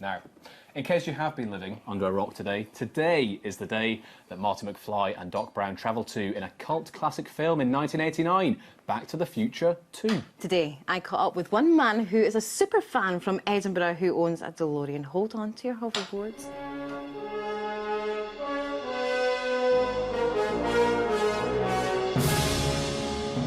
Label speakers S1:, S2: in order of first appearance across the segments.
S1: Now, in case you have been living under a rock today is the day that Marty McFly and Doc Brown travelled to in a cult classic film in 1989, Back to the Future 2.
S2: Today, I caught up with one man who is a super fan from Edinburgh who owns a DeLorean. Hold on to your hoverboards.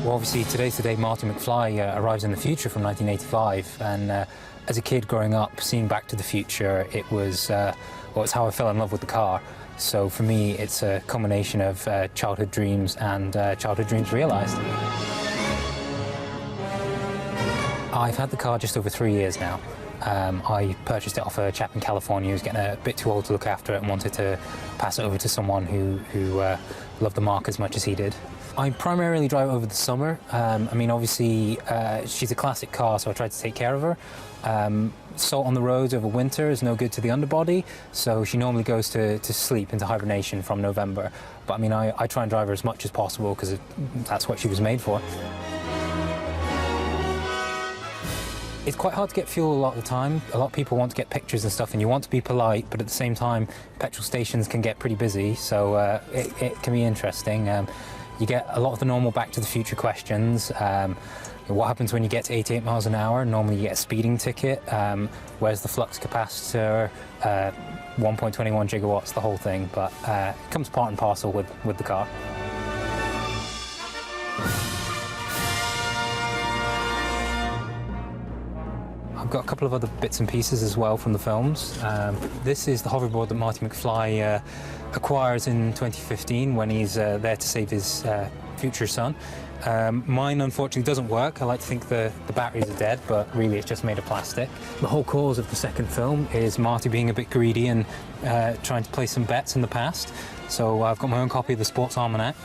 S3: Well, obviously, today's the day Marty McFly arrives in the future from 1985, and as a kid growing up, seeing Back to the Future, it was, well, it's how I fell in love with the car. So for me, it's a combination of childhood dreams and childhood dreams realised. I've had the car just over 3 years now. I purchased it off a chap in California who was getting a bit too old to look after it and wanted to pass it over to someone who loved the marque as much as he did. I primarily drive over the summer. I mean, obviously, she's a classic car, so I try to take care of her. Salt on the roads over winter is no good to the underbody, so she normally goes to sleep into hibernation from November. But I mean, I try and drive her as much as possible because that's what she was made for. It's quite hard to get fuel a lot of the time. A lot of people want to get pictures and stuff, and you want to be polite, but at the same time, petrol stations can get pretty busy, so it can be interesting. You get a lot of the normal Back to the Future questions. What happens when you get to 88 miles an hour? Normally you get a speeding ticket. Where's the flux capacitor? 1.21 gigawatts, the whole thing. But it comes part and parcel with the car. I've got a couple of other bits and pieces as well from the films. This is the hoverboard that Marty McFly acquires in 2015 when he's there to save his future son. Mine unfortunately doesn't work. I like to think the batteries are dead, but really it's just made of plastic. The whole cause of the second film is Marty being a bit greedy and trying to place some bets in the past. So I've got my own copy of the Sports Almanac.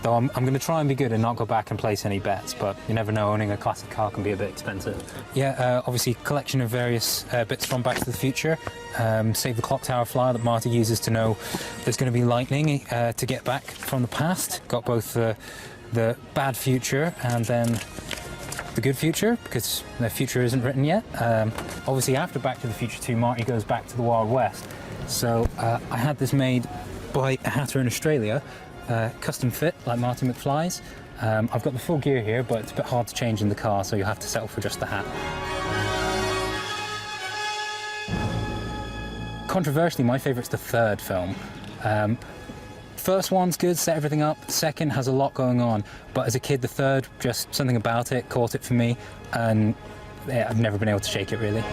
S3: Though I'm going to try and be good and not go back and place any bets, but you never know, owning a classic car can be a bit expensive. Yeah, obviously collection of various bits from Back to the Future. Save the clock tower flyer that Marty uses to know there's going to be lightning to get back from the past. Got both the bad future and then the good future, because the future isn't written yet. Obviously after Back to the Future 2, Marty goes back to the Wild West. So I had this made by a hatter in Australia. Custom fit, like Marty McFly's. I've got the full gear here, but it's a bit hard to change in the car, so you have to settle for just the hat. Controversially, my favourite's the third film. First one's good, set everything up. The second has a lot going on, but as a kid, the third, just something about it caught it for me, and yeah, I've never been able to shake it, really.